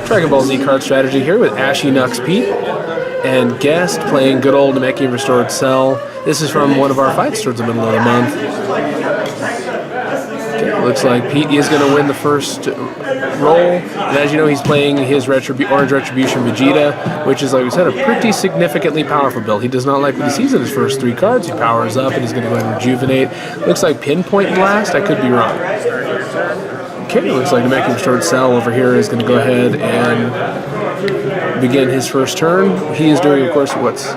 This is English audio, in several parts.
Dragon Ball Z card strategy here with Ashy Nux Pete and Guest playing good old Namekian Restored Cell. This is from one of our fights towards the middle of the month. Okay, looks like Pete is going to win the first roll. And as you know, he's playing his Orange Retribution Vegeta, which is, like we said, a pretty significantly powerful build. He does not like what he sees in his first 3 cards. He powers up and he's going to go ahead and rejuvenate. Looks like Pinpoint Blast. I could be wrong. Okay, looks like Namekian Restored Cell over here is going to go ahead and begin his first turn. He is doing, of course, what's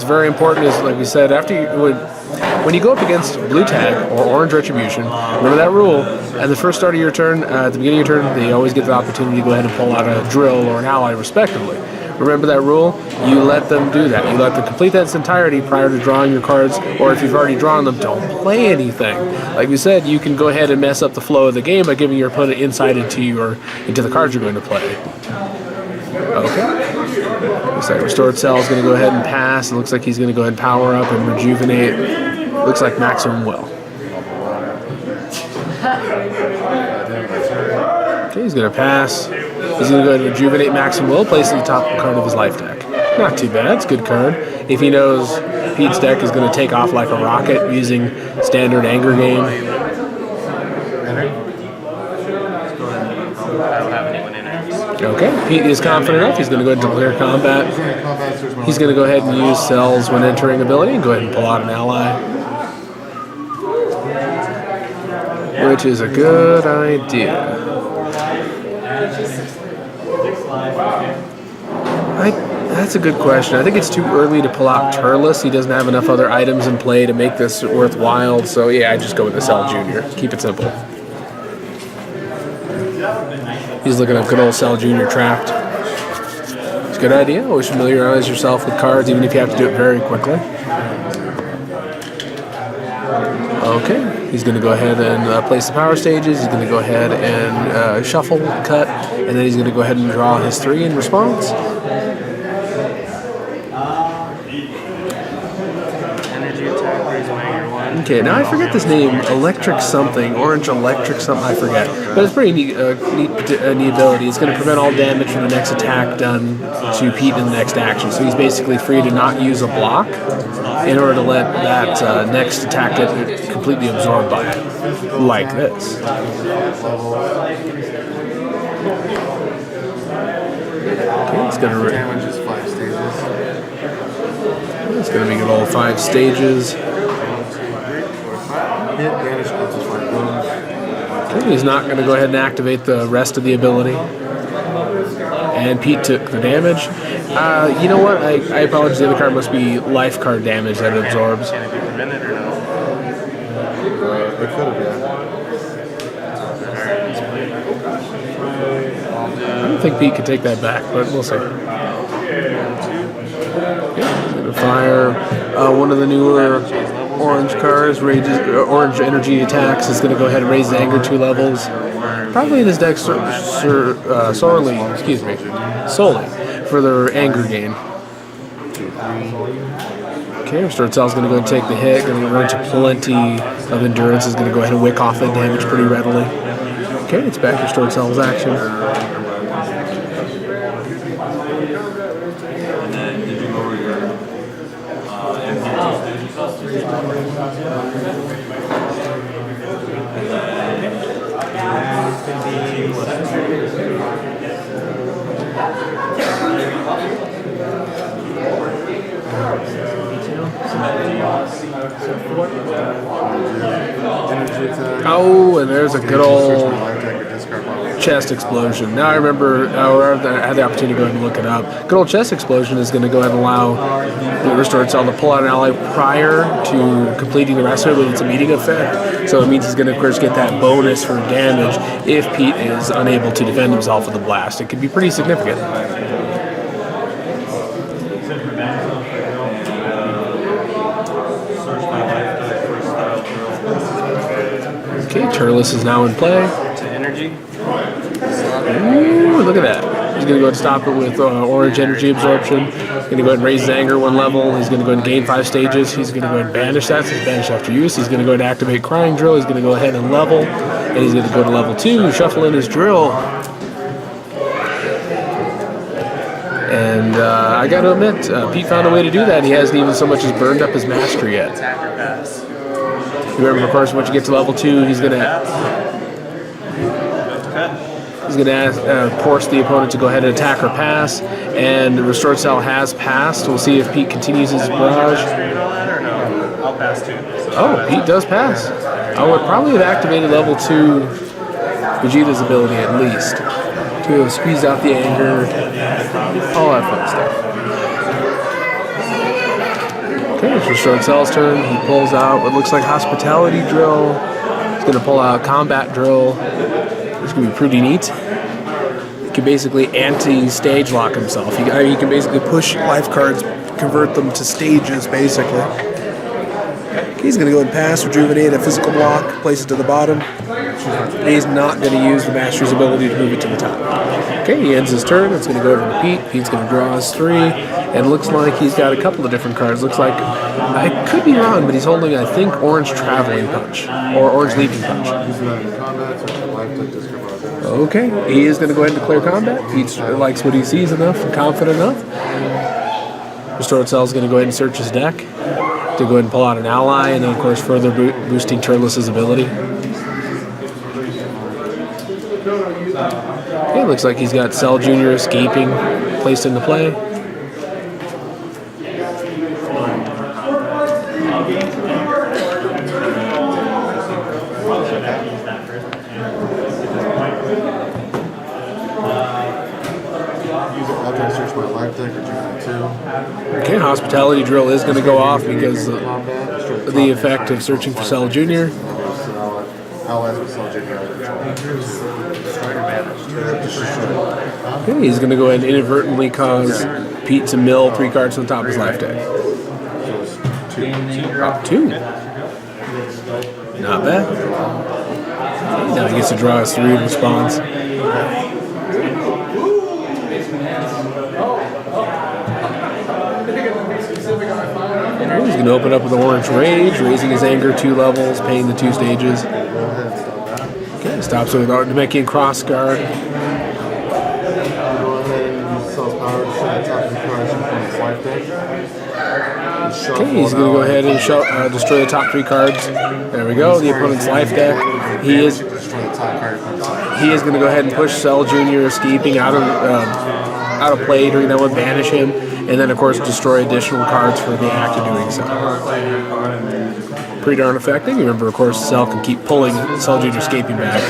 very important is, like we said, when you go up against Blue Tag or Orange Retribution, remember that rule. At the first start of your turn, at the beginning of your turn, they always get the opportunity to go ahead and pull out a drill or an ally, respectively. Remember that rule? You let them do that. You let them complete that in its entirety prior to drawing your cards, or if you've already drawn them, don't play anything. Like we said, you can go ahead and mess up the flow of the game by giving your opponent insight into the cards you're going to play. Okay. Looks like Restored Cell is going to go ahead and pass. It looks like he's going to go ahead and power up and rejuvenate. Looks like Maximum Will. Okay, he's going to pass. He's going to go ahead and rejuvenate Maximum Will, place the top card of his life deck. Not too bad. It's a good card. If he knows Pete's deck is going to take off like a rocket using standard Anger Game. Okay, Pete is confident enough. He's going to go ahead and declare combat. He's going to go ahead and use Cells when entering ability and go ahead and pull out an ally, which is a good idea. That's a good question. I think it's too early to pull out Turles. He doesn't have enough other items in play to make this worthwhile. So yeah, I just go with the Cell Jr. Keep it simple. He's looking up good old Cell Jr. trapped. It's a good idea. Always familiarize yourself with cards, even if you have to do it very quickly. Okay, he's going to go ahead and place the power stages. He's going to go ahead and shuffle, cut, and then he's going to go ahead and draw his 3 in response. Okay, now I forget this name, Electric something, Orange Electric something, I forget. But it's pretty neat ability. It's going to prevent all damage from the next attack done to Pete in the next action. So he's basically free to not use a block in order to let that next attack get completely absorbed by it, like this. Okay, it's going to damage is 5 stages. It's going to be good old 5 stages. Okay, he's not going to go ahead and activate the rest of the ability. And Pete took the damage. You know what? I apologize. The other card must be life card damage that it absorbs. Can it be prevented or no? It could have been. I don't think Pete could take that back, but we'll see. Okay, he's going to fire one of the newer orange cards, orange energy attacks. Is going to go ahead and raise the anger 2 levels. Probably in his deck solely for their anger gain. Okay, Restored Cell is going to go and take the hit. Going to run into plenty of endurance. Is going to go ahead and wick off that damage pretty readily. Okay, it's back to Restored Cell's action. Oh, and there's a good old chest explosion. Now I remember, I had the opportunity to go ahead and look it up. Good old chest explosion is going to go ahead and allow the Restored Cell to pull out an ally prior to completing the rest of it with its immediate effect. So it means he's going to, of course, get that bonus for damage if Pete is unable to defend himself with a blast. It could be pretty significant. Okay, Turles is now in play. To energy. Ooh, look at that. He's going going to go ahead and stop it with orange energy absorption. He's going to go ahead and raise his anger 1 level. He's going to go ahead and gain 5 stages. He's going to go ahead and banish that. So he's banished after use. He's going to go ahead and activate Crying Drill. He's going to go ahead and level. And he's going to go to level 2, shuffle in his drill. And I got to admit, Pete found a way to do that. He hasn't even so much as burned up his mastery yet. Remember, of course, once you get to level 2, he's going to force the opponent to go ahead and attack or pass. And the Restored Cell has passed. We'll see if Pete continues his barrage. I'll pass too. Oh, Pete does pass. I would probably have activated level 2 Vegeta's ability at least to squeeze out the anger, all that fun stuff. Okay, it's Restored Cell's turn. He pulls out what looks like Hospitality Drill. He's going to pull out Combat Drill. It's going to be pretty neat. He can basically anti-stage lock himself. He can basically push life cards, convert them to stages, basically. He's going to go and pass, rejuvenate a physical block, place it to the bottom. He's not going to use the Master's ability to move it to the top. Okay, he ends his turn. It's going to go over to Pete. Pete's going to draw his 3. And it looks like he's got a couple of different cards. Looks like, I could be wrong, but he's holding, I think, Orange Traveling Punch. Or Orange Leaping Punch. Okay, he is going to go ahead and declare combat. Pete likes what he sees enough and confident enough. Restored Cell is going to go ahead and search his deck to go ahead and pull out an ally, and then, of course, further boosting Turless's ability. Okay, looks like he's got Cell Jr. escaping placed into play. Okay, Hospitality Drill is going to go off because of the effect of searching for Cell Jr. Okay, he's going to go ahead and inadvertently cause Pete to mill 3 cards on top of his life deck. 2. Not bad. Now he gets to draw his 3 in response. He's going to open up with Orange Rage, raising his anger 2 levels, paying the 2 stages. Okay, stops with Namekian Cross Guard. Okay, he's going to go ahead and destroy the top 3 cards. There we go, the opponent's life deck. He is going to go ahead and push Cell Jr. escaping out of play during that one, banish him, and then of course destroy additional cards for the act of doing so. Pretty darn effective. Remember, of course, Cell can keep pulling Cell Jr. escaping back.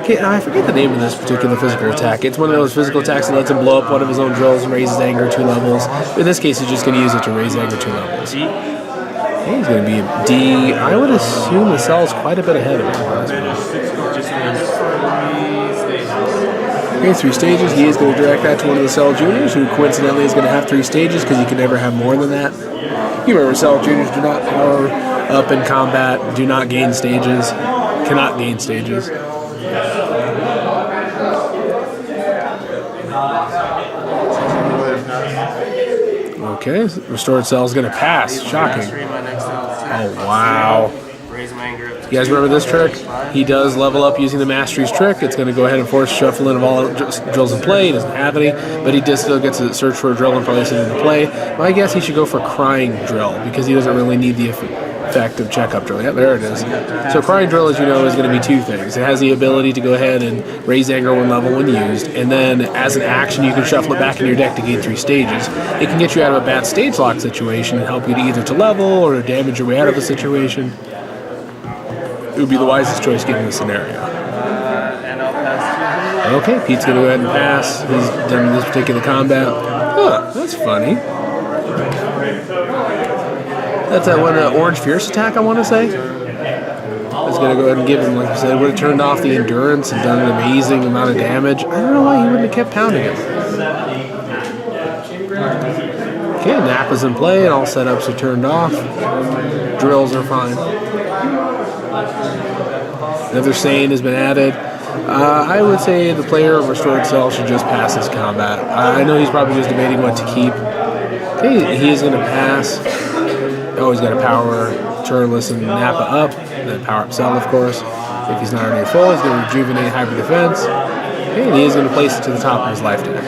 Okay, I forget the name of this particular physical attack. It's one of those physical attacks that lets him blow up one of his own drills and raise his anger 2 levels. In this case, he's just going to use it to raise anger 2 levels. Okay, he's going to be a D. I would assume the Cell is quite a bit ahead of him. Okay, 3 stages. He is going to direct that to one of the Cell Juniors, who coincidentally is going to have 3 stages because you can never have more than that. You remember, Cell Juniors do not power up in combat, do not gain stages, cannot gain stages. Okay, Restored Cell is going to pass. Shocking. Oh, wow. You guys remember this trick? He does level up using the Mastery's trick. It's going to go ahead and force shuffle in of all drills in play. He doesn't have any, but he does still gets to search for a drill and place it into play. My guess he should go for Crying Drill because he doesn't really need the effect of Checkup Drill. Yeah, there it is. So Crying Drill, as you know, is going to be 2 things. It has the ability to go ahead and raise anger 1 level when used, and then as an action you can shuffle it back in your deck to gain 3 stages. It can get you out of a bad stage lock situation and help you to either to level or to damage your way out of a situation. It would be the wisest choice given the scenario. Okay, Pete's going to go ahead and pass. He's done this particular combat. Huh, that's funny. That's that one Orange Fierce attack, I want to say. It's going to go ahead and give him, like I said, would have turned off the endurance and done an amazing amount of damage. I don't know why he wouldn't have kept pounding him. Okay, Nappa's in play and all setups are turned off. Drills are fine. Another Sane has been added. I would say the player of Restored Cell should just pass his combat. I know he's probably just debating what to keep. Okay, he is going to pass. Oh, he's got to power Turles and Nappa up, then power up Cell, of course. If he's not already full, he's going to rejuvenate Hyper Defense. Okay, and he is going to place it to the top of his life deck.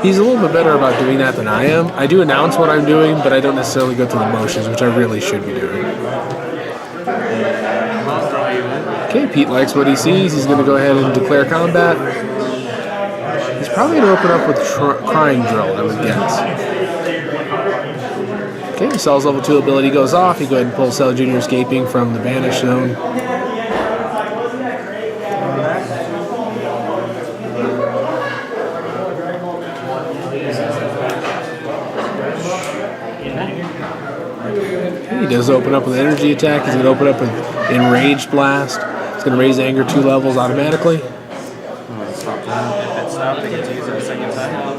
He's a little bit better about doing that than I am. I do announce what I'm doing, but I don't necessarily go through the motions, which I really should be doing. Okay, Pete likes what he sees. He's going to go ahead and declare combat. He's probably going to open up with Crying Drill, I would guess. Okay, Cell's level 2 ability goes off. You go ahead and pull Cell Jr. escaping from the Banish Zone. Okay, he does open up with Energy Attack. He's going to open up with Enraged Blast. It's going to raise Anger 2 levels automatically. If it stopped, I get to use it a second time.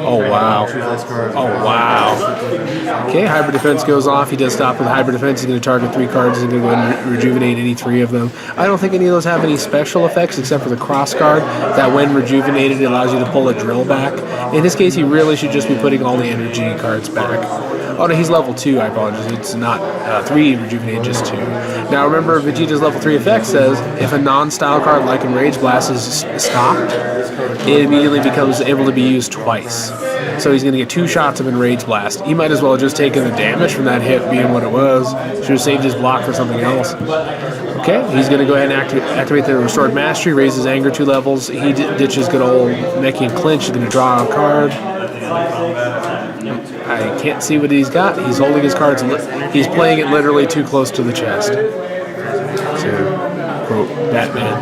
Oh, wow. Oh, wow. Okay, Hyper Defense goes off. He does stop with Hyper Defense. He's going to target 3 cards. He's going to go ahead and rejuvenate any 3 of them. I don't think any of those have any special effects except for the cross card that when rejuvenated, it allows you to pull a drill back. In this case, he really should just be putting all the energy cards back. Oh, no, he's level 2. I apologize. It's not 3 rejuvenated, just 2. Now, remember, Vegeta's level 3 effect says if a non-style card like Enraged Blast is stopped, it immediately becomes able to be used twice. So he's going to get 2 shots of Enraged Blast. He might as well have just taken the damage from that hit being what it was. Should have saved his block for something else. Okay, he's going to go ahead and activate the Restored Mastery, raises Anger 2 levels. He ditches good old Namekian Clinch. He's going to draw a card. I can't see what he's got. He's holding his cards. He's playing it literally too close to the chest. To quote Batman.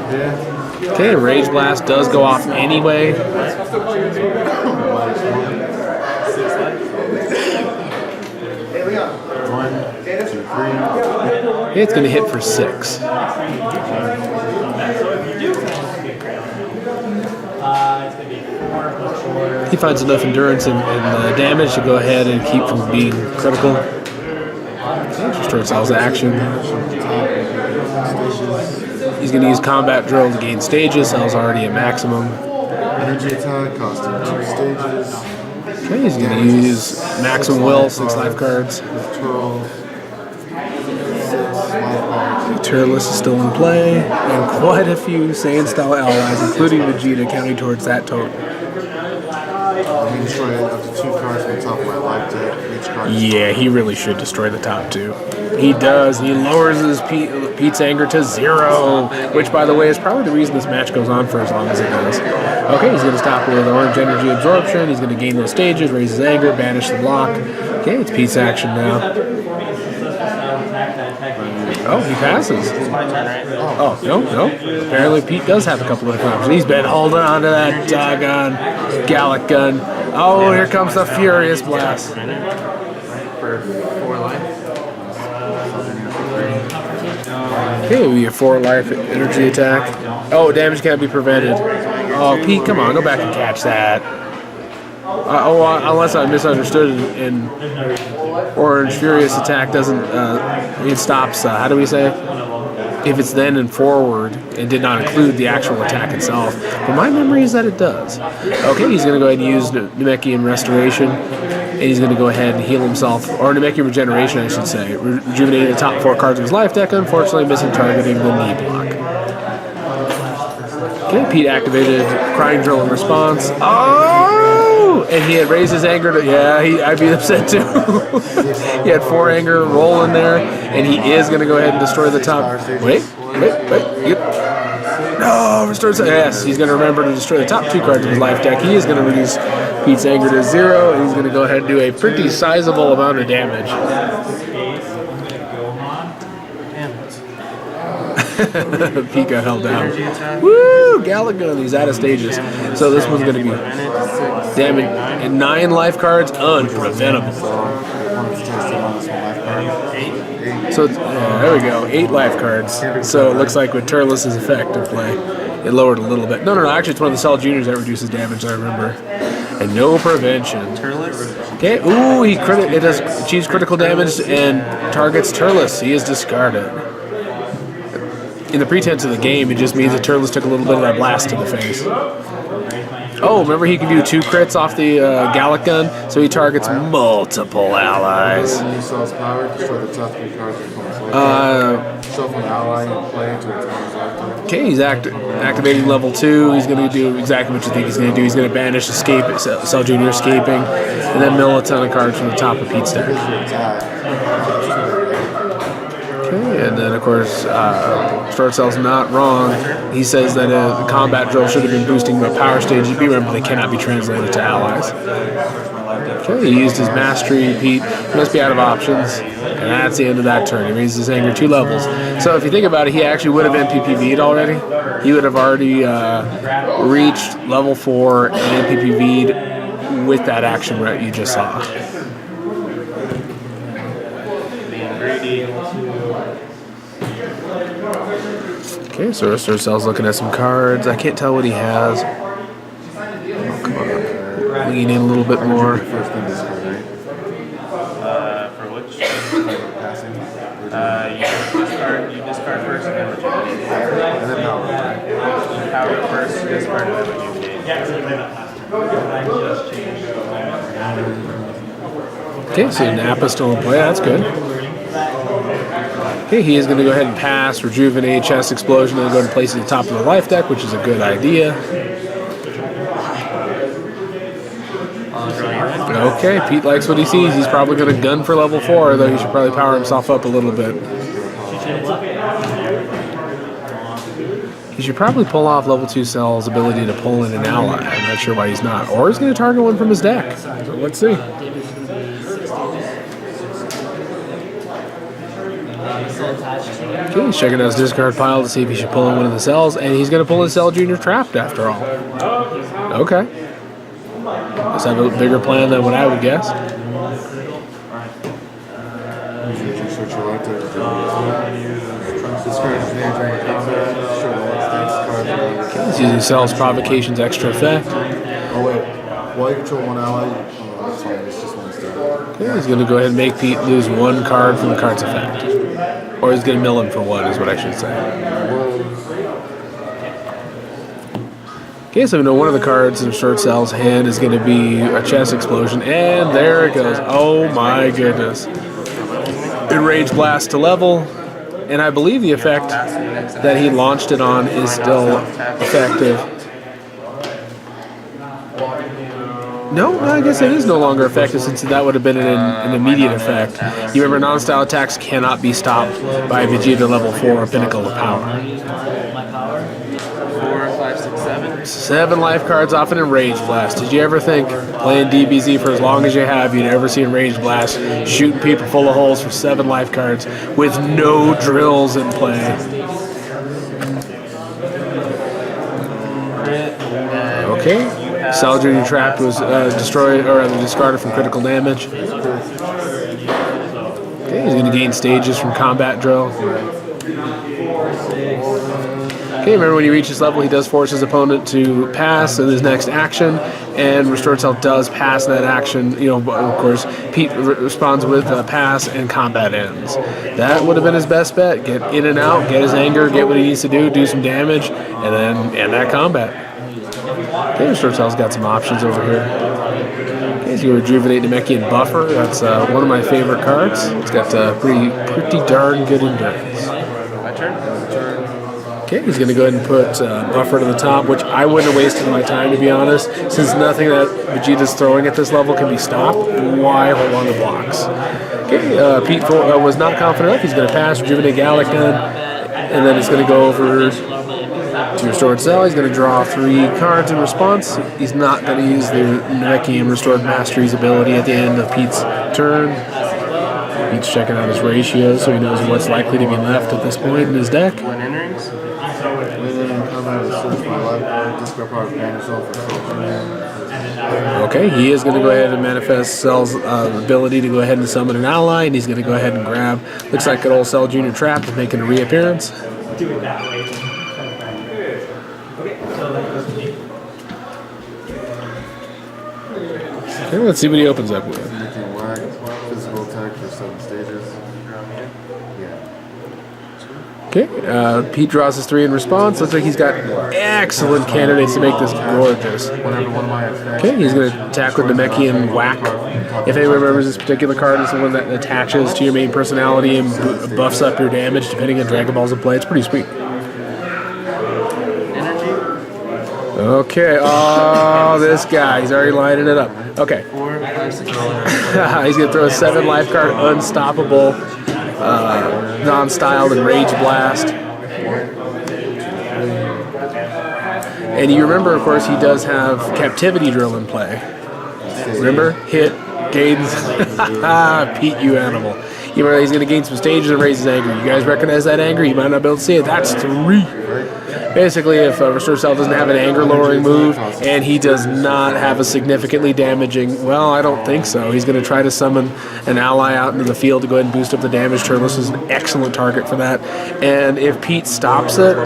Okay, Rage Blast does go off anyway. Okay, it's going to hit for 6. He finds enough endurance and damage to go ahead and keep from being critical. Restored Cell's action. He's going to use Combat Drill to gain stages. Cell's already at maximum. Energy attack costing 2 stages. Okay, he's going to use Maximum Will, 6 life cards. Turles is still in play, and quite a few Saiyan-style allies, including Vegeta, counting towards that total. I can destroy up to 2 cards from the top of my life deck. Each card. Yeah, he really should destroy the top 2. He does. He lowers his Pete's anger to 0, which, by the way, is probably the reason this match goes on for as long as it does. Okay, he's going to stop with Orange Energy Absorption. He's going to gain those stages, raise his anger, banish the block. Okay, it's Pete's action now. Oh, he passes. Oh, no. Apparently Pete does have a couple of times. He's been holding on to that doggone Gallic gun. Oh, here comes the Furious Blast. Okay, we get 4 life energy attack. Oh, damage can't be prevented. Oh, Pete, come on, go back and catch that. Unless I misunderstood and Orange Furious attack doesn't, it stops, how do we say? If it's then and forward, it did not include the actual attack itself. But my memory is that it does. Okay, he's going to go ahead and use Namekian Restoration, and he's going to go ahead and heal himself, or Namekian Regeneration, I should say. Rejuvenating the top 4 cards of his life deck, unfortunately missing targeting the knee block. Okay, Pete activated Crying Drill in response. Oh! And he had raised his anger to, I'd be upset too. He had 4 anger roll in there, and he is going to go ahead and destroy the top. Wait. No, restores. Yes, he's going to remember to destroy the top 2 cards of his life deck. He is going to reduce Pete's anger to 0, and he's going to go ahead and do a pretty sizable amount of damage. Pete got held down. Woo! Galagun, he's out of stages. So this one's going to be damage. And 9 life cards, unpreventable. So there we go, 8 life cards. So it looks like with Turles' effect of play, it lowered a little bit. No, actually it's one of the Cell Juniors that reduces damage, I remember. And no prevention. Okay, ooh, it does achieves critical damage and targets Turles. He is discarded. in the pretense of the game, it just means that Turles took a little bit of that blast to the face. Oh, remember he can do 2 crits off the Gallic gun, so he targets multiple allies. When you sells power, destroy the top 3 cards of opponent's life. Shuffle an ally in play to its opponent's lifetime. Okay, he's activating level 2. He's going to do exactly what you think he's going to do. He's going to banish Escape, Cell Jr. escaping, and then mill a ton of cards from the top of Pete's deck. Okay, and then of course, Short Cell's not wrong. He says that the combat drill should have been boosting the power stage EB run, but they cannot be translated to allies. Okay, he used his mastery. Pete must be out of options, and that's the end of that turn. He raises his anger 2 levels. So if you think about it, he actually would have NPPV'd already. He would have already reached level 4 and NPPV'd with that action you just saw. Being greedy. Okay, so Restore Cell's looking at some cards. I can't tell what he has. Oh, come on. Lean in a little bit more. First thing discard, right? For which? Passing. You discard first and then rejuvenate. And then power, right? Power first, discard and then rejuvenate. Okay, so Nappa's still in play. That's good. Okay, he is going to go ahead and pass, rejuvenate, chest explosion, and then go ahead and place it at the top of the life deck, which is a good idea. Okay, Pete likes what he sees. He's probably going to gun for level 4, though he should probably power himself up a little bit. He should probably pull off level 2 Cell's ability to pull in an ally. I'm not sure why he's not. Or he's going to target one from his deck. So let's see. Okay, he's checking out his discard pile to see if he should pull in one of the cells, and he's going to pull his Cell Jr. Trapped after all. Okay. Let's have a bigger plan than what I would guess. He's using Cell's Provocation's extra effect. Oh wait, while you control one ally, that's fine, it's just one star. Okay, he's going to go ahead and make Pete lose 1 card from the card's effect. Or he's going to mill him for 1 is what I should say. Okay, so we know one of the cards in Short Cell's hand is going to be a chest explosion, and there it goes. Oh my goodness. Enraged Blast to level, and I believe the effect that he launched it on is still effective. No, I guess it is no longer effective since that would have been an immediate effect. You remember non-style attacks cannot be stopped by Vegeta level 4 Pinnacle of Power. 7 life cards off an Enraged Blast. Did you ever think, playing DBZ for as long as you have, you'd ever see Enraged Blast shooting people full of holes for 7 life cards with no drills in play? Okay. Cell Jr. Trapped was destroyed, or rather discarded from critical damage. Okay, he's going to gain stages from combat drill. Okay, remember when he reaches level, he does force his opponent to pass in his next action, and Restored Cell does pass that action. You know, of course, Pete responds with a pass, and combat ends. That would have been his best bet. Get in and out, get his anger, get what he needs to do some damage, and then end that combat. Okay, Restored Cell's got some options over here. Okay, he's going to rejuvenate Namekian Buffer. That's one of my favorite cards. It's got pretty darn good endurance. My turn? Okay, he's going to go ahead and put Buffer to the top, which I wouldn't have wasted my time, to be honest, since nothing that Vegeta's throwing at this level can be stopped. Why hold on to blocks? Okay, Pete was not confident enough. He's going to pass, rejuvenate Gallic gun, and then he's going to go over to Restored Cell. He's going to draw 3 cards in response. He's not going to use the Namekian Restored Mastery's ability at the end of Pete's turn. Pete's checking out his ratios so he knows what's likely to be left at this point in his deck. When enterings? Okay, he is going to go ahead and manifest Cell's ability to go ahead and summon an ally, and he's going to go ahead and grab, looks like good old Cell Jr. Trapped is making a reappearance. Okay, let's see what he opens up with. Physical attack for 7 stages. Okay, Pete draws his 3 in response. Looks like he's got excellent candidates to make this gorgeous. Okay, he's going to attack with the Namekian Whack. If anyone remembers, this particular card is the one that attaches to your main personality and buffs up your damage depending on Dragon Balls in play. It's pretty sweet. Okay, oh, this guy, he's already lining it up. Okay. He's going to throw a 7 life card, Unstoppable, non-styled, and Rage Blast. And you remember, of course, he does have Captivity Drill in play. Remember? Hit, gains. Pete, you animal. You remember he's going to gain some stages and raise his anger. You guys recognize that anger? You might not be able to see it. That's 3. Basically, if Restore Self doesn't have an anger-lowering move, and he does not have a significantly damaging, well, I don't think so. He's going to try to summon an ally out into the field to go ahead and boost up the damage. Turnless is an excellent target for that. And if Pete stops it,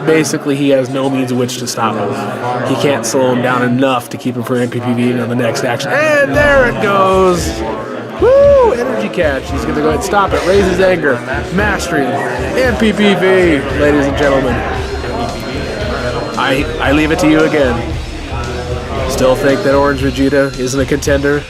basically he has no means of which to stop him. He can't slow him down enough to keep him from MPPV on the next action. And there it goes! Woo! Energy catch. He's going to go ahead and stop it. Raise his anger. Mastery. MPPV, ladies and gentlemen. I leave it to you again. Still think that Orange Vegeta isn't a contender?